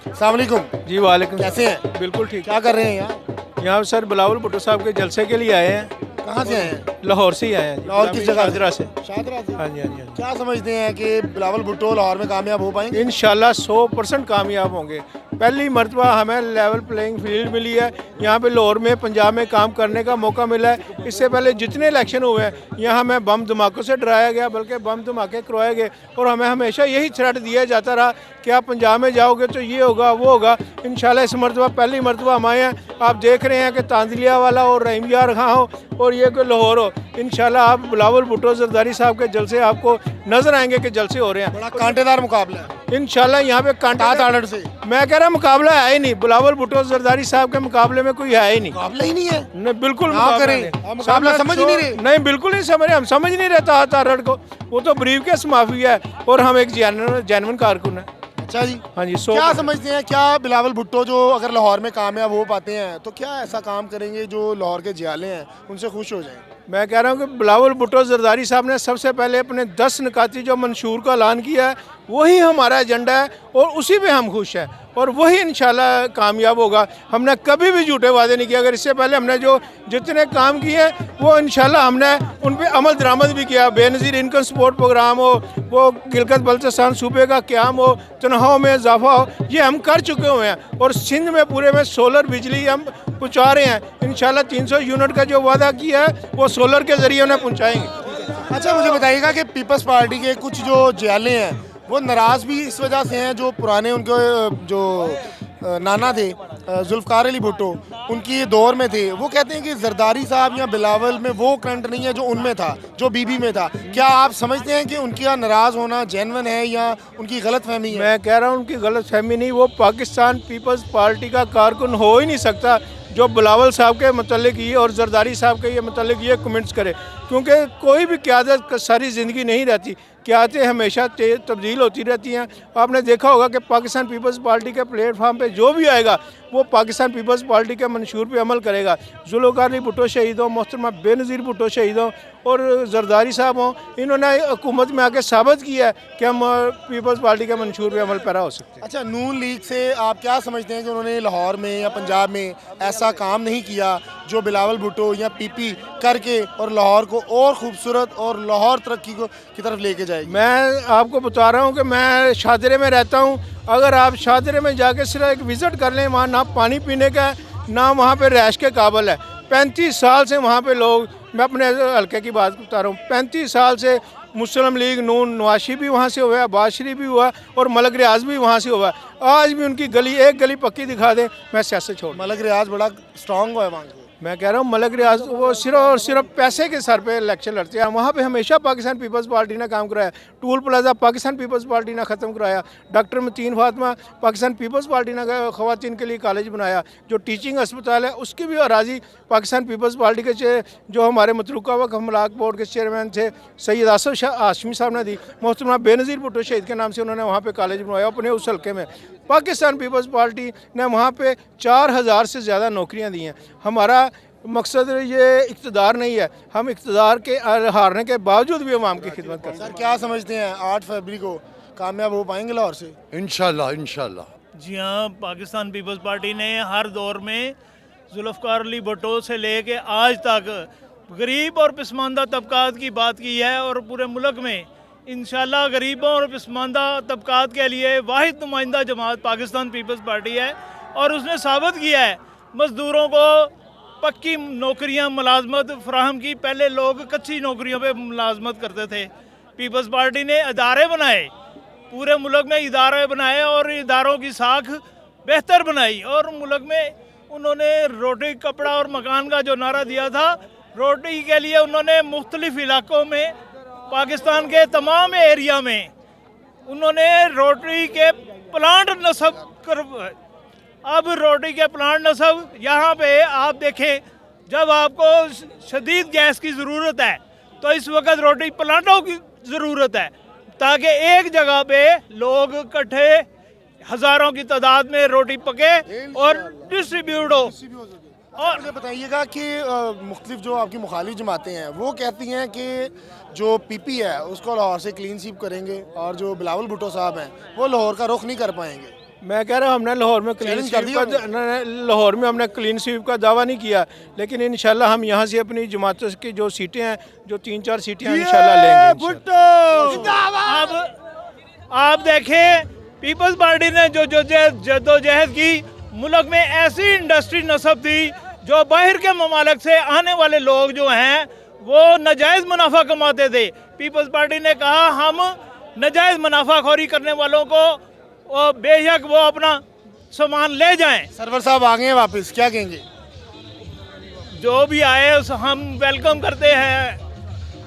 अस्सलाम वालेकुम। जी वालेकुम। कैसे हैं? बिल्कुल ठीक। क्या कर रहे हैं यहाँ? यहाँ सर बिलावल भुट्टो साहब के जलसे के लिए आए हैं। कहाँ से आए हैं? लाहौर से ही आए हैं जी। लाहौर किस जगह शादरा से। शादरा से। हाँ जी हाँ जी हाँ क्या समझते हैं कि बिलावल भुट्टो लाहौर में कामयाब हो जी पाएंगे? इंशाल्लाह 100% कामयाब होंगे। पहली मरतबा हमें लेवल प्लेइंग फील्ड मिली है। यहाँ पे लाहौर में पंजाब में काम करने का मौका मिला है। इससे पहले जितने इलेक्शन हुए हैं यहाँ हमें बम धमाकों से डराया गया, बल्कि बम धमाके करवाए गए और हमें हमेशा यही थ्रेट दिया जाता रहा कि आप पंजाब में जाओगे तो ये होगा वो होगा। इंशाल्लाह इस मरतबा पहली मरतबा हम आए हैं। आप देख रहे हैं कि तांदलिया वाला हो, रहीम यार खां हो और ये कोई लाहौर हो। इंशाल्लाह आप बिलावल भुट्टो जरदारी साहब के जलसे आपको नजर आएंगे कि जलसे हो रहे हैं। बड़ा कांटेदार मुकाबला है। इंशाल्लाह यहाँ पे कांटा ताड़ से मैं कह रहा मुकाबला है ही नहीं। बिलावल भुट्टो जरदारी साहब के मुकाबले में कोई है ही नहीं। मुकाबला ही नहीं है। नहीं बिल्कुल ना मुकाबला करें। नहीं। आप मुकाबला समझ ही नहीं रहे। नहीं बिल्कुल नहीं समझ रहे। हम समझ नहीं रहे तारड़ को। वो तो ब्रीफ केस माफिया है और हम एक जेन्युइन कारकुन है। अच्छा जी। हाँ जी। क्या समझते हैं, क्या बिलावल भुट्टो जो अगर लाहौर में कामयाब हो पाते हैं तो क्या ऐसा काम करेंगे जो लाहौर के जियाले हैं उनसे खुश हो जाएं? मैं कह रहा हूँ कि बिलावल भुट्टो जरदारी साहब ने सबसे पहले अपने 10 निकाती जो मंशूर का ऐलान किया है वही हमारा एजेंडा है और उसी पे हम खुश हैं और वही इंशाल्लाह कामयाब होगा। हमने कभी भी झूठे वादे नहीं किए। अगर इससे पहले हमने जो जितने काम किए हैं वो इंशाल्लाह हमने उन पे अमल दरामद भी किया। बेनज़ीर इनकम सपोर्ट प्रोग्राम हो, वो गिलगित बल्तिस्तान सूबे का क़याम हो, तनख्वाहों में इजाफा हो, ये हम कर चुके हुए हैं और सिंध में पूरे में सोलर बिजली हम पहुँचा रहे हैं। इंशाल्लाह 300 यूनिट का जो वादा किया है वो सोलर के ज़रिए उन्हें पहुँचाएँगे। अच्छा, मुझे बताइएगा कि पीपल्स पार्टी के कुछ जो जियाले हैं वो नाराज़ भी इस वजह से हैं, जो पुराने उनके जो नाना थे जुल्फ़कार अली भुट्टो उनकी दौर में थे, वो कहते हैं कि जरदारी साहब या बिलावल में वो करंट नहीं है जो उनमें था, जो बीबी में था। क्या आप समझते हैं कि उनका नाराज़ होना जेन्युइन है या उनकी गलत फहमी है? मैं कह रहा हूँ उनकी गलत फहमी नहीं। वो पाकिस्तान पीपल्स पार्टी का कारकुन हो ही नहीं सकता जो बिलावल साहब के मतलब ये और जरदारी साहब के ये मतलब ये कमेंट्स करे, क्योंकि कोई भी क़यादत सारी ज़िंदगी नहीं रहती। क़यादतें हमेशा तब्दील होती रहती हैं। आपने देखा होगा कि पाकिस्तान पीपल्स पार्टी के प्लेटफार्म पे जो भी आएगा वो पाकिस्तान पीपल्स पार्टी के मंशूर पे अमल करेगा। जुल्फ़िकार अली भुट्टो शहीद हों, मोहतरमा बेनज़ीर भुट्टो शहीद हों और जरदारी साहब हों, इन्होंने हुकूमत में आके साबित किया है कि हम पीपल्स पार्टी के मंशूर पे अमल पैरा हो सकते हैं। अच्छा, नून लीग से आप क्या समझते हैं कि उन्होंने लाहौर में या पंजाब में ऐसा काम नहीं किया जो बिलावल भुट्टो या पीपी करके और लाहौर को और खूबसूरत और लाहौर तरक्की की तरफ लेके जाएगी? मैं आपको बता रहा हूँ कि मैं शादरे में रहता हूँ। अगर आप शादरे में जाके सिर्फ एक विज़िट कर लें, वहाँ ना पानी पीने का ना वहाँ पे रैश के काबिल है। 35 साल से वहाँ पे लोग, मैं अपने हल्के की बात बता रहा हूँ, 35 साल से मुस्लिम लीग नून नवाशी भी वहाँ से हुआ है, अब्बास शरीफ भी हुआ और मलक रियाज भी वहाँ से हुआ है। आज भी उनकी गली एक गली पक्की दिखा दें, मैं सियासत छोड़। मलक रियाज बड़ा स्ट्रांग हुआ है वहाँ से। मैं कह रहा हूँ मलक रियाज वो सिर्फ और सिर्फ पैसे के सर पे इलेक्शन लड़ते हैं। वहाँ पे हमेशा पाकिस्तान पीपल्स पार्टी ने काम कराया। टूल प्लाजा पाकिस्तान पीपल्स पार्टी ने ख़त्म कराया। डॉक्टर मतीन फातिमा पाकिस्तान पीपल्स पार्टी ने ख़वातीन के लिए कॉलेज बनाया। जो टीचिंग अस्पताल है उसकी भी अराजी पाकिस्तान पीपल्स पार्टी के जो हमारे मतरूका वक्त हमलाक बोर्ड के चेयरमैन थे सैयद आसफ शाह हाशमी साहब ने दी। मोहतरमा बेनज़ीर भुट्टो शहीद के नाम से उन्होंने वहाँ पर कॉलेज बनवाया अपने उस हल्के में। पाकिस्तान पीपल्स पार्टी ने वहाँ पर 4000 से ज़्यादा नौकरियाँ दी हैं। हमारा मकसद ये इक़्तिदार नहीं है, हम इक़्तिदार के हारने के बावजूद भी अवाम की खिदमत करते हैं। सर, क्या समझते हैं 8 फरवरी को कामयाब हो पाएंगे लाहौर से? इंशाल्लाह इंशाल्लाह। जी हाँ, पाकिस्तान पीपल्स पार्टी ने हर दौर में जुल्फ़िकार अली भुट्टो से लेके आज तक गरीब और पसमानदा तबकात की बात की है और पूरे मुल्क में इंशाल्लाह गरीबों और पसमानदा तबकात के लिए वाहिद नुमाइंदा जमात पाकिस्तान पीपल्स पार्टी है और उसने साबित किया है मज़दूरों को पक्की नौकरियां मुलाजमत फराहम की। पहले लोग कच्ची नौकरियों पे मुलाजमत करते थे। पीपल्स पार्टी ने इदारे बनाए, पूरे मुल्क में इदारे बनाए और इदारों की साख बेहतर बनाई और मुल्क में उन्होंने रोटी कपड़ा और मकान का जो नारा दिया था, रोटी के लिए उन्होंने मुख्तलिफ इलाकों में पाकिस्तान के तमाम एरिया में उन्होंने रोटी के प्लांट नस्ब कर। अब रोटी के प्लांट नस्ब यहाँ पे आप देखें, जब आपको शदीद गैस की ज़रूरत है तो इस वक्त रोटी प्लांटों की ज़रूरत है ताकि एक जगह पे लोग इकट्ठे हज़ारों की तादाद में रोटी पके और डिस्ट्रीब्यूट हो। और मुझे बताइएगा कि मुख्तलिफ जो आपकी मुखालिफ जमातें हैं वो कहती हैं कि जो पीपी है उसको लाहौर से क्लीन स्वीप करेंगे और जो बिलावल भुट्टो साहब हैं वो लाहौर का रुख नहीं कर पाएंगे। मैं कह रहा हूँ हमने लाहौर में क्लीन Challenge कर स्वीप दिया का लाहौर में हमने क्लीन स्वीप का दावा नहीं किया, लेकिन इंशाल्लाह हम यहाँ से अपनी जमातों की जो सीटें हैं, जो 3-4 सीटें हैं, इंशाल्लाह लेंगे इंशाल्लाह। अब आप देखें पीपल्स पार्टी ने जो जद्दोजहद की, मुल्क में ऐसी इंडस्ट्री नस्ब थी जो बाहर के ममालिक से आने वाले लोग जो हैं वो नाजायज़ मुनाफा कमाते थे। पीपल्स पार्टी ने कहा हम नाजायज़ मुनाफाखोरी करने वालों को बेशक वो अपना सामान ले जाएं। सरवर साहब आ गए हैं वापस, क्या कहेंगे? जो भी आए उस हम वेलकम करते हैं,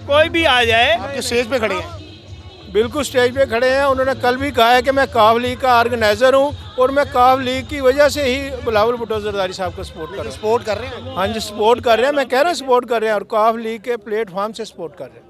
कोई भी आ जाए। आपके स्टेज पे खड़े हैं, बिल्कुल स्टेज पे खड़े हैं। उन्होंने कल भी कहा है कि मैं काफ लीग का ऑर्गेनाइज़र हूँ और मैं काफ लीग की वजह से ही बिलावल भुट्टो जरदारी साहब को सपोर्ट कर रहा हूँ। सपोर्ट कर रहे हैं। हाँ जी, सपोर्ट कर रहे हैं, मैं कह रहा हूँ सपोर्ट कर रहे हैं, और काफ लीग के प्लेटफॉर्म से सपोर्ट कर रहे हैं।